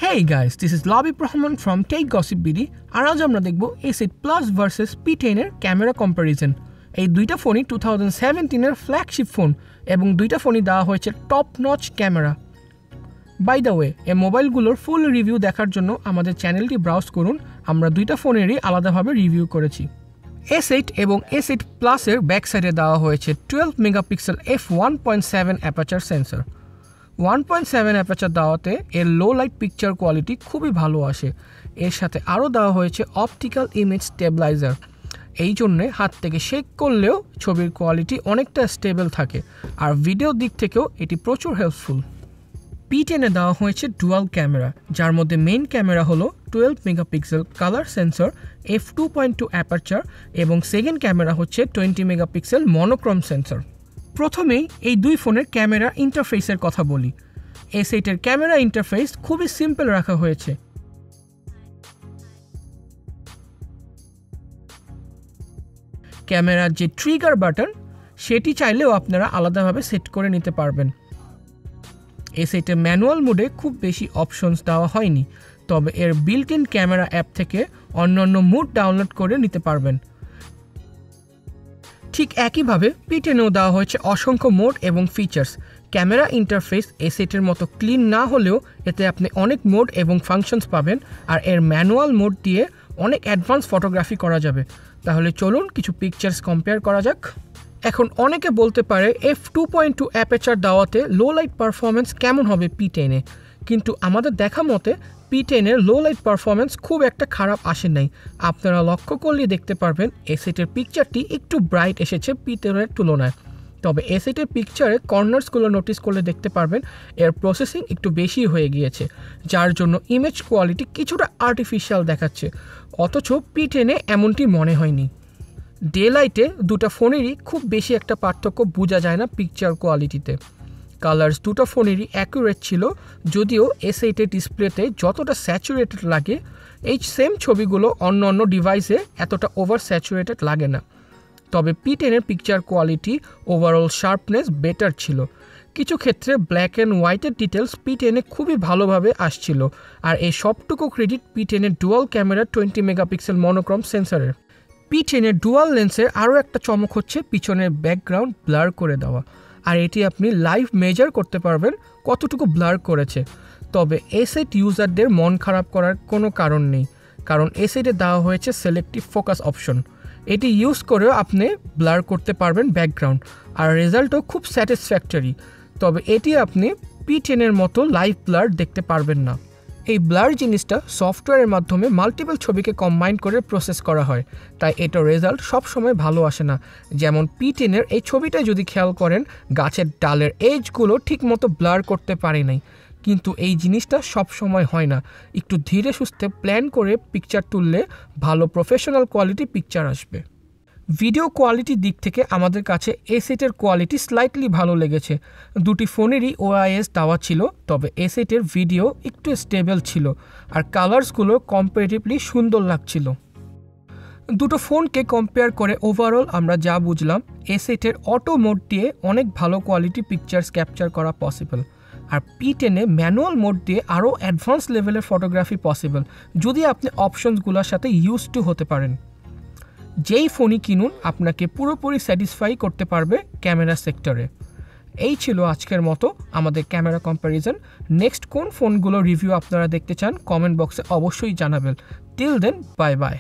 Hey guys, this is Labib Rahman from Tech Gossip BD আর আজ আমরা দেখব A8 Plus versus P10 এর camera comparison. এই দুইটা ফোনই 2017 এর ফ্ল্যাগশিপ ফোন এবং দুইটা ফোনই দেওয়া হয়েছে top notch camera. By the way, এই মোবাইলগুলোর ফুল রিভিউ দেখার জন্য আমাদের চ্যানেলটি ব্রাউজ করুন। আমরা দুইটা ফোনেরই আলাদাভাবে রিভিউ করেছি। S8 এবং S8 Plus এর ব্যাক সাইডে দেওয়া হয়েছে 12 megapixel f1.7 aperture sensor. 1.7 aperture দেওয়াতে এর লো লাইট পিকচার কোয়ালিটি খুবই ভালো আসে। এর সাথে আরও দেওয়া হয়েছে অপটিক্যাল ইমেজ স্টেবিলাইজার। এই জন্যে হাত থেকে শেক করলেও ছবির কোয়ালিটি অনেকটা স্টেবল থাকে, আর ভিডিওর দিক থেকেও এটি প্রচুর হেল্পফুল। P10 এ দেওয়া হয়েছে ডুয়াল ক্যামেরা, যার মধ্যে মেইন ক্যামেরা হলো 12 megapixel colour sensor f2.2 aperture এবং সেকেন্ড ক্যামেরা হচ্ছে 20 মেগাপিক্সেল মনোক্রোম সেন্সর। প্রথমেই এই দুই ফোনের ক্যামেরা ইন্টারফেসের কথা বলি। S8 এর ক্যামেরা ইন্টারফেস খুবই সিম্পল রাখা হয়েছে। ক্যামেরার যে ট্রিগার বাটন সেটি চাইলেও আপনারা আলাদাভাবে সেট করে নিতে পারবেন। S8 এর ম্যানুয়াল মোডে খুব বেশি অপশনস দেওয়া হয়নি, তবে এর বিল্ট ইন ক্যামেরা অ্যাপ থেকে অন্যান্য মোড ডাউনলোড করে নিতে পারবেন। ঠিক একইভাবে P10এও দেওয়া হয়েছে অসংখ্য মোড এবং ফিচার্স। ক্যামেরা ইন্টারফেস S8 এর মতো ক্লিন না হলেও এতে আপনি অনেক মোড এবং ফাংশনস পাবেন, আর এর ম্যানুয়াল মোড দিয়ে অনেক অ্যাডভান্স ফটোগ্রাফি করা যাবে। তাহলে চলুন কিছু পিকচার্স কম্পেয়ার করা যাক। এখন অনেকে বলতে পারে f2.2 অ্যাপারচার দেওয়াতে লো লাইট পারফরমেন্স কেমন হবে P10 এ, কিন্তু আমাদের দেখা মতে P10 এর লো লাইট পারফরমেন্স খুব একটা খারাপ আসে নাই। আপনারা লক্ষ্য করলে দেখতে পারবেন S8 এর পিকচারটি একটু ব্রাইট এসেছে P10 এর তুলনায়, তবে S8 এর পিকচারে কর্নার্সগুলো নোটিস করলে দেখতে পারবেন এর প্রসেসিং একটু বেশি হয়ে গিয়েছে, যার জন্য ইমেজ কোয়ালিটি কিছুটা আর্টিফিশিয়াল দেখাচ্ছে, অথচ P10 এ এমনটি মনে হয়নি। ডে লাইটে দুটো ফোনেরই খুব বেশি একটা পার্থক্য বোঝা যায় না পিকচার কোয়ালিটিতে। কালার্স দুটো ফোনেরই অ্যাকুরেট ছিল, যদিও S8 এর ডিসপ্লেতে যতটা স্যাচুরেটেড লাগে এই সেম ছবিগুলো অন্য অন্য ডিভাইসে এতটা ওভার স্যাচুরেটেড লাগে না। তবে P10 এর picture quality overall sharpness better ছিল। কিছু ক্ষেত্রে ব্ল্যাক অ্যান্ড হোয়াইটের ডিটেলস P10 এ খুবই ভালোভাবে আসছিল, আর এই সবটুকু ক্রেডিট P10 এর ডুয়াল ক্যামেরা 20 মেগাপিক্সেল মনোক্রোম সেন্সরের। P10 এর ডুয়াল লেন্সের আরও একটা চমক হচ্ছে পিছনের ব্যাকগ্রাউন্ড ব্লার করে দেওয়া, আর এটি আপনি লাইভ মেজার করতে পারবেন কতটুকু ব্লার করেছে। তবে S8 ইউজারদের মন খারাপ করার কোনো কারণ নেই, কারণ S8 এ দেওয়া হয়েছে সিলেক্টিভ ফোকাস অপশন। এটি ইউজ করেও আপনি ব্লার করতে পারবেন ব্যাকগ্রাউন্ড, আর রেজাল্টও খুব স্যাটিসফ্যাক্টরি। তবে এটি আপনি P10 এর মতো লাইভ ব্লার দেখতে পারবেন না। এই ব্লার জিনিসটা সফটওয়্যারের মাধ্যমে মাল্টিপল ছবিকে কম্বাইন করে প্রসেস করা হয়, তাই এটার রেজাল্ট সবসময় ভালো আসে না। যেমন P10 এর এই ছবিটা যদি খেয়াল করেন, গাছের ডালের এজগুলো ঠিকমতো ব্লার করতে পারে নাই, কিন্তু এই জিনিসটা সব সময় হয় না। একটু ধীরে সুস্থে প্ল্যান করে পিকচার তুললে ভালো প্রফেশনাল কোয়ালিটি পিকচার আসবে। ভিডিও কোয়ালিটির দিক থেকে আমাদের কাছে S8 এর কোয়ালিটি স্লাইটলি ভালো লেগেছে। দুটি ফোনেরই OIS দেওয়া ছিল, তবে S8 এর ভিডিও একটু স্টেবল ছিল, আর কালার্সগুলো কম্পারেটিভলি সুন্দর লাগছিল। দুটো ফোনকে কম্পেয়ার করে ওভারঅল আমরা যা বুঝলাম, S8 এর অটো মোড দিয়ে অনেক ভালো কোয়ালিটি পিকচার্স ক্যাপচার করা পসিবল, আর P10 এ ম্যানুয়াল মোড দিয়ে আরও অ্যাডভান্স লেভেলের ফটোগ্রাফি পসিবল, যদি আপনি অপশনসগুলোর সাথে ইউজ টু হতে পারেন। যেই ফোনই কিনুন আপনাকে পুরোপুরি স্যাটিসফাই করতে পারবে ক্যামেরা সেক্টরে। এই ছিল আজকের মতো আমাদের ক্যামেরা কম্প্যারিজন। নেক্সট কোন ফোনগুলো রিভিউ আপনারা দেখতে চান কমেন্ট বক্সে অবশ্যই জানাবেন। Till then, bye by.